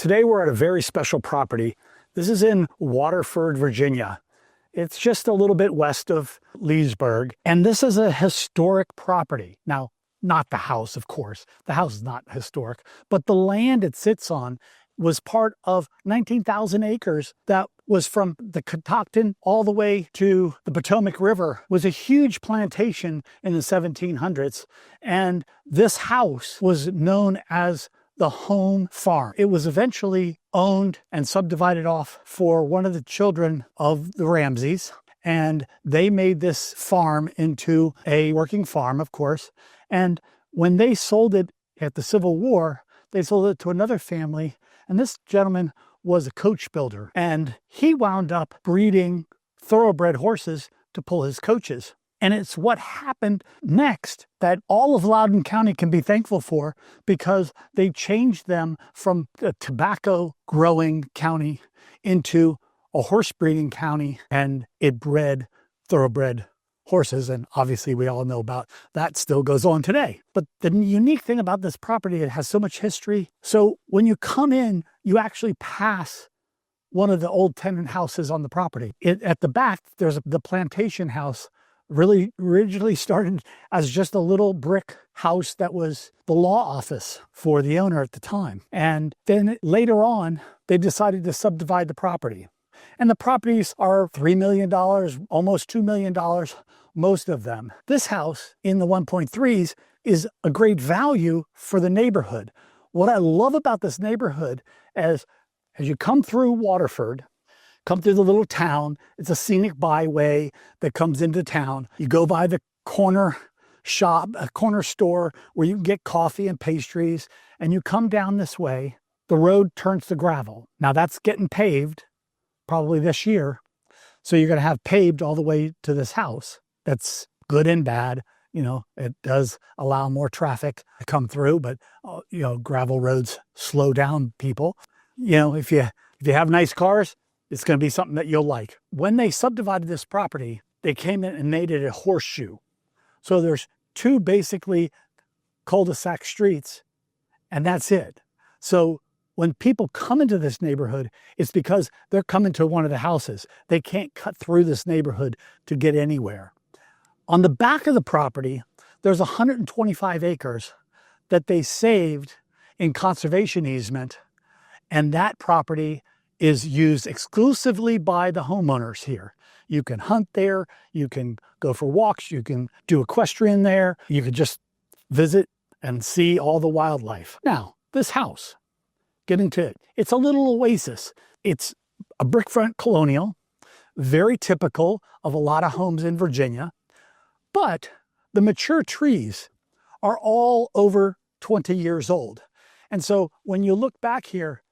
Today we're at a very special property. This is in Waterford, Virginia. It's just a little bit west of Leesburg, and this is a historic property. Now, not the house, of course. The house is not historic, but the land it sits on was part of 19,000 acres that was from the Catoctin all the way to the Potomac River. It was a huge plantation in the 1700s, and this house was known as the home farm. It was eventually owned and subdivided off for one of the children of the Ramseys, and they made this farm into a working farm, of course. And when they sold it at the Civil War, they sold it to another family, and this gentleman was a coach builder, and he wound up breeding thoroughbred horses to pull his coaches. And it's what happened next that all of Loudoun County can be thankful for, because they changed them from a tobacco growing county into a horse breeding county, and it bred thoroughbred horses. And obviously we all know about that, still goes on today. But the unique thing about this property, it has so much history. So when you come in, you actually pass one of the old tenant houses on the property. At the back, there's the plantation house. Really originally started as just a little brick house that was the law office for the owner at the time. And then later on, they decided to subdivide the property. And the properties are $3 million, almost $2 million, most of them. This house in the 1.3s is a great value for the neighborhood. What I love about this neighborhood is as you come through Waterford, come through the little town, it's a scenic byway that comes into town. You go by the corner shop, a corner store where you can get coffee and pastries, and you come down this way, the road turns to gravel. Now that's getting paved probably this year. So you're gonna have paved all the way to this house. That's good and bad. You know, it does allow more traffic to come through, but gravel roads slow down people. You know, if you have nice cars, it's going to be something that you'll like. When they subdivided this property, they came in and made it a horseshoe. So there's two basically cul-de-sac streets, and that's it. So when people come into this neighborhood, it's because they're coming to one of the houses. They can't cut through this neighborhood to get anywhere. On the back of the property, there's 125 acres that they saved in conservation easement, and that property is used exclusively by the homeowners here. You can hunt there, you can go for walks, you can do equestrian there, you can just visit and see all the wildlife. Now, this house, getting to it, it's a little oasis. It's a brick front colonial, very typical of a lot of homes in Virginia, but the mature trees are all over 20 years old. And so when you look back here,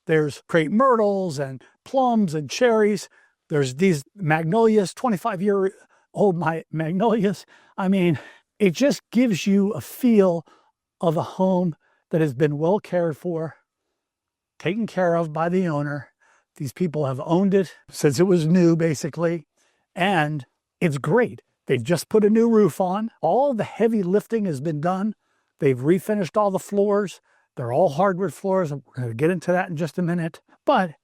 there's crepe myrtles and plums and cherries. There's these magnolias, 25-year-old magnolias. I mean, it just gives you a feel of a home that has been well cared for, taken care of by the owner. These people have owned it since it was new, basically, and it's great. They've just put a new roof on. All the heavy lifting has been done. They've refinished all the floors. They're all hardwood floors, and we're going to get into that in just a minute. But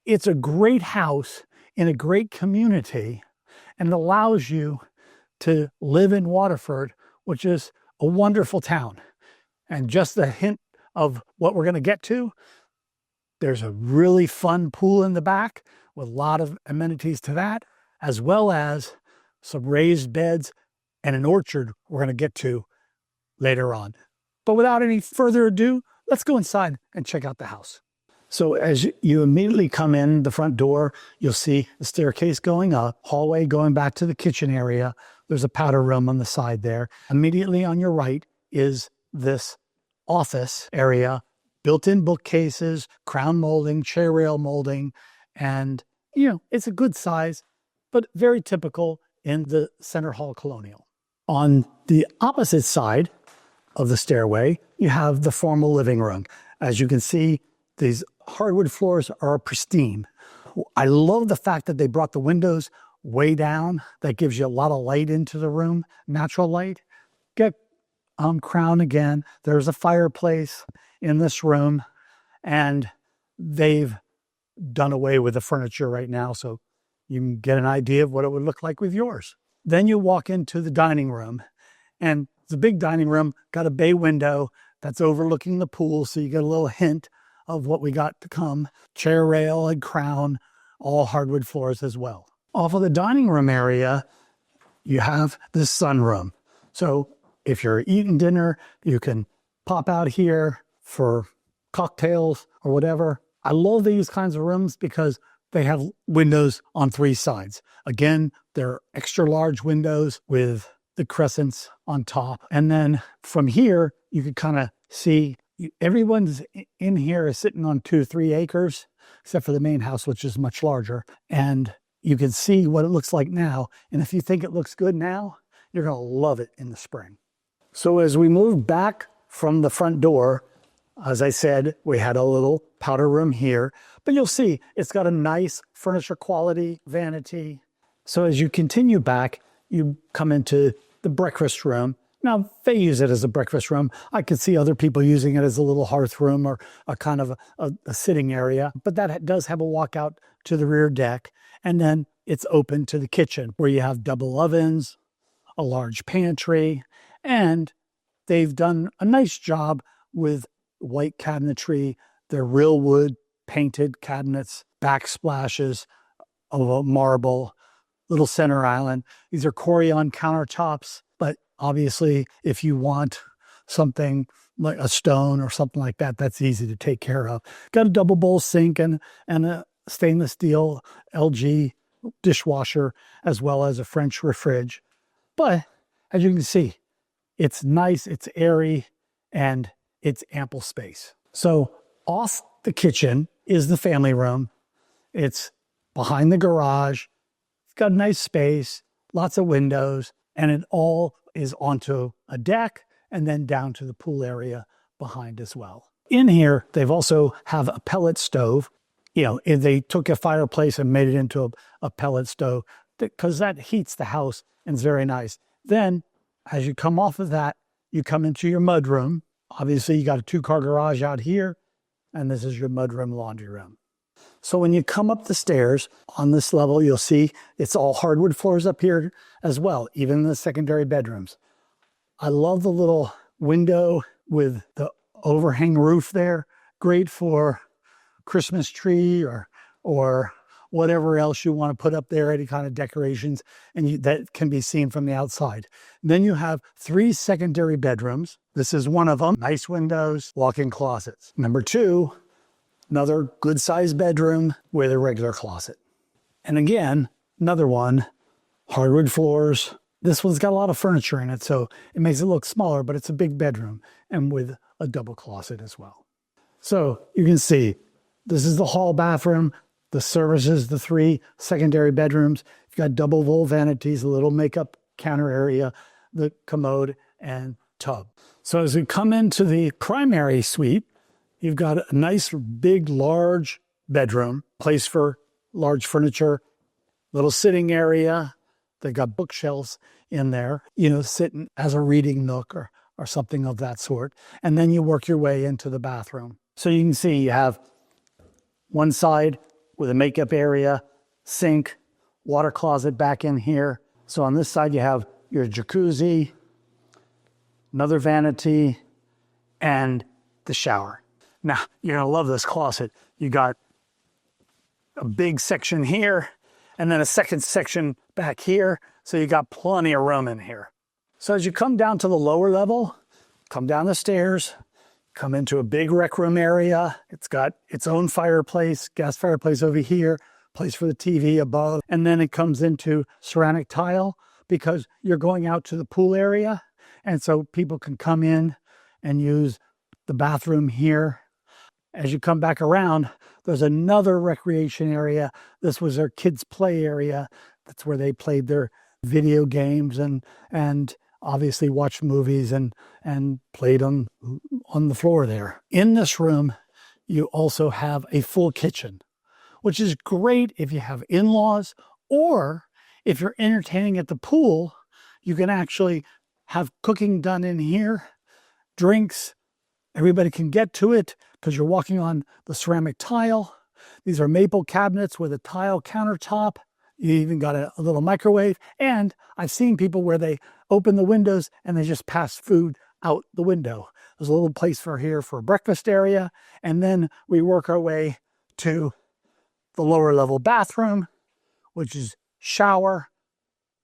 it's a great house in a great community, and it allows you to live in Waterford, which is a wonderful town. And just a hint of what we're going to get to, there's a really fun pool in the back with a lot of amenities to that, as well as some raised beds and an orchard we're going to get to later on. But without any further ado, let's go inside and check out the house. So as you immediately come in the front door, you'll see the staircase going up, hallway going back to the kitchen area. There's a powder room on the side there. Immediately on your right is this office area, built-in bookcases, crown molding, chair rail molding, and it's a good size, but very typical in the center hall colonial. On the opposite side of the stairway, you have the formal living room. As you can see, these hardwood floors are pristine. I love the fact that they brought the windows way down. That gives you a lot of light into the room, natural light. Get crown again. There's a fireplace in this room, and they've done away with the furniture right now, so you can get an idea of what it would look like with yours. Then you walk into the dining room, and it's a big dining room, got a bay window that's overlooking the pool, so you get a little hint of what we got to come. Chair rail and crown, all hardwood floors as well. Off of the dining room area, you have this sunroom. So if you're eating dinner, you can pop out here for cocktails or whatever. I love these kinds of rooms because they have windows on 3 sides. Again, they're extra large windows with the crescents on top. And then from here, you can kind of see everyone's in here is sitting on 2-3 acres, except for the main house, which is much larger. And you can see what it looks like now. And if you think it looks good now, you're going to love it in the spring. So as we move back from the front door, as I said, we had a little powder room here, but you'll see it's got a nice furniture quality vanity. So as you continue back, you come into the breakfast room. Now, they use it as a breakfast room. I could see other people using it as a little hearth room or a kind of a sitting area, but that does have a walkout to the rear deck. And then it's open to the kitchen where you have double ovens, a large pantry, and they've done a nice job with white cabinetry. They're real wood painted cabinets, backsplashes of marble, little center island. These are Corian countertops, but obviously if you want something like a stone or something like that, that's easy to take care of. Got a double bowl sink and a stainless steel LG dishwasher, as well as a French fridge. But as you can see, it's nice, it's airy, and it's ample space. So off the kitchen is the family room. It's behind the garage. It's got a nice space, lots of windows, and it all is onto a deck and then down to the pool area behind as well. In here, they've also have a pellet stove. You know, they took a fireplace and made it into a pellet stove because that heats the house and it's very nice. Then as you come off of that, you come into your mudroom. Obviously, you got a 2-car garage out here, and this is your mudroom laundry room. So when you come up the stairs on this level, you'll see it's all hardwood floors up here as well, even in the secondary bedrooms. I love the little window with the overhang roof there. Great for Christmas tree or whatever else you want to put up there, any kind of decorations, and that can be seen from the outside. Then you have 3 secondary bedrooms. This is one of them. Nice windows, walk-in closets. Number 2, another good-sized bedroom with a regular closet. And again, another one, hardwood floors. This one's got a lot of furniture in it, so it makes it look smaller, but it's a big bedroom and with a double closet as well. So you can see this is the hall bathroom. The services, the 3 secondary bedrooms. You've got double bowl vanities, a little makeup counter area, the commode, and tub. So as we come into the primary suite, you've got a nice, big, large bedroom, place for large furniture, little sitting area. They've got bookshelves in there, you know, sitting as a reading nook or something of that sort. And then you work your way into the bathroom. So you can see you have one side with a makeup area, sink, water closet back in here. So on this side, you have your jacuzzi, another vanity, and the shower. Now, you're gonna love this closet. You got a big section here, and then a second section back here. So you got plenty of room in here. So as you come down to the lower level, come down the stairs, come into a big rec room area. It's got its own fireplace, gas fireplace over here, place for the TV above. And then it comes into ceramic tile because you're going out to the pool area. And so people can come in and use the bathroom here. As you come back around, there's another recreation area. This was their kids' play area. That's where they played their video games and obviously watched movies and played on the floor there. In this room, you also have a full kitchen, which is great if you have in-laws, or if you're entertaining at the pool, you can actually have cooking done in here, drinks, Everybody can get to it because you're walking on the ceramic tile. These are maple cabinets with a tile countertop. You even got a little microwave. And I've seen people where they open the windows and they just pass food out the window. There's a little place for here for a breakfast area. And then we work our way to the lower level bathroom, which is shower,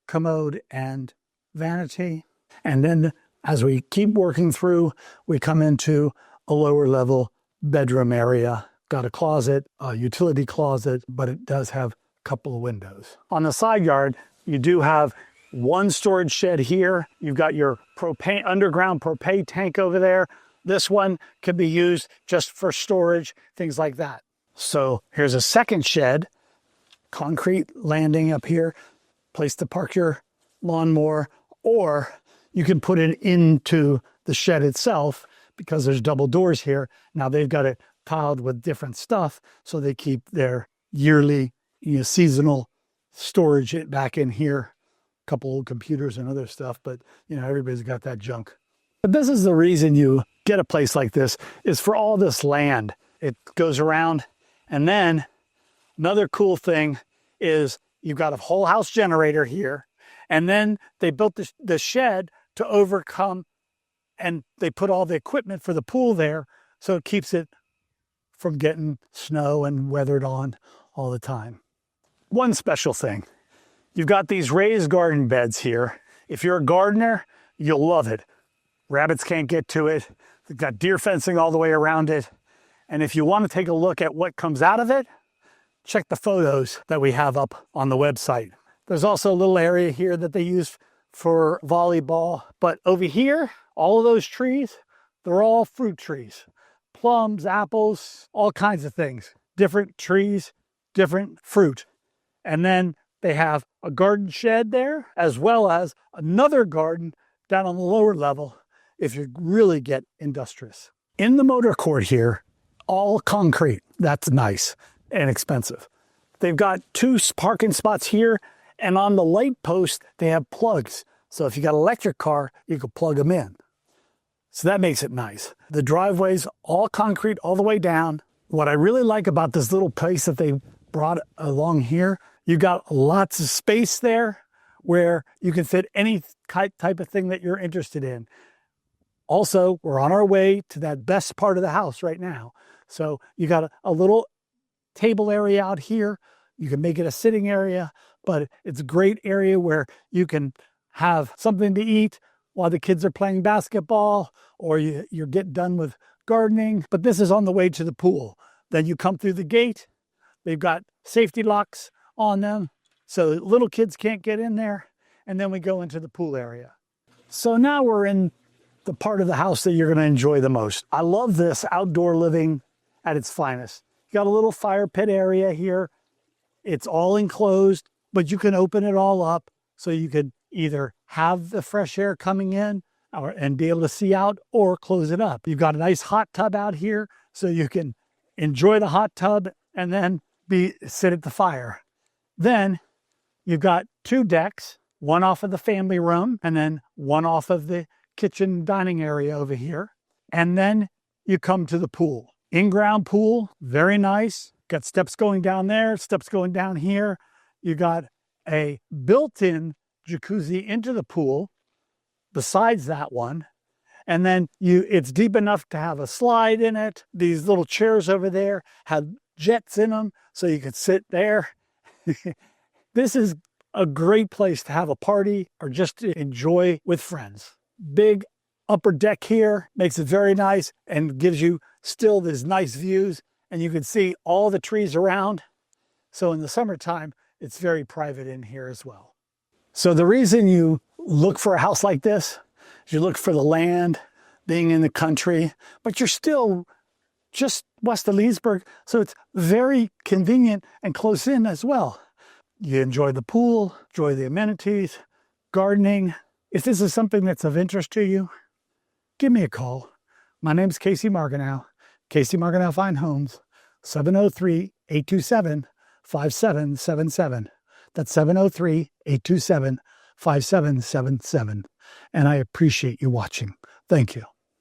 commode, and vanity. And then as we keep working through, we come into a lower level bedroom area. Got a closet, a utility closet, but it does have a couple of windows. On the side yard, you do have one storage shed here. You've got your propane, underground propane tank over there. This one can be used just for storage, things like that. So here's a second shed, concrete landing up here, place to park your lawnmower, or you can put it into the shed itself because there's double doors here. Now they've got it piled with different stuff, so they keep their yearly, seasonal storage back in here. A couple old computers and other stuff, but everybody's got that junk. But this is the reason you get a place like this, is for all this land. It goes around. And then another cool thing is you've got a whole house generator here. And then they built the shed to overcome, and they put all the equipment for the pool there, so it keeps it from getting snow and weathered on all the time. One special thing, you've got these raised garden beds here. If you're a gardener, you'll love it. Rabbits can't get to it. They've got deer fencing all the way around it. And if you want to take a look at what comes out of it, check the photos that we have up on the website. There's also a little area here that they use for volleyball. But over here, all of those trees, they're all fruit trees. Plums, apples, all kinds of things. Different trees, different fruit. And then they have a garden shed there, as well as another garden down on the lower level if you really get industrious. In the motor court here, all concrete. That's nice and expensive. They've got 2 parking spots here, and on the light post, they have plugs. So if you got an electric car, you can plug them in. So that makes it nice. The driveway's all concrete all the way down. What I really like about this little place that they brought along here, you got lots of space there where you can fit any type of thing that you're interested in. Also, we're on our way to that best part of the house right now. So you got a little table area out here. You can make it a sitting area, but it's a great area where you can have something to eat while the kids are playing basketball, or you're getting done with gardening. But this is on the way to the pool. Then you come through the gate. They've got safety locks on them, so little kids can't get in there. And then we go into the pool area. So now we're in the part of the house that you're going to enjoy the most. I love this outdoor living at its finest. You got a little fire pit area here. It's all enclosed, but you can open it all up so you could either have the fresh air coming in and be able to see out, or close it up. You've got a nice hot tub out here so you can enjoy the hot tub and then sit at the fire. Then you've got 2 decks, one off of the family room and then one off of the kitchen dining area over here. And then you come to the pool. In-ground pool, very nice. Got steps going down there, steps going down here. You got a built-in jacuzzi into the pool besides that one. And then it's deep enough to have a slide in it. These little chairs over there have jets in them, so you could sit there. This is a great place to have a party or just to enjoy with friends. Big upper deck here makes it very nice and gives you still these nice views, and you can see all the trees around. So in the summertime, it's very private in here as well. So the reason you look for a house like this is you look for the land, being in the country, but you're still just west of Leesburg, so it's very convenient and close in as well. You enjoy the pool, enjoy the amenities, gardening. If this is something that's of interest to you, give me a call. My name's Casey Marganow, Casey Marganow Fine Homes, 703-827-5777. That's 703-827-5777. And I appreciate you watching. Thank you.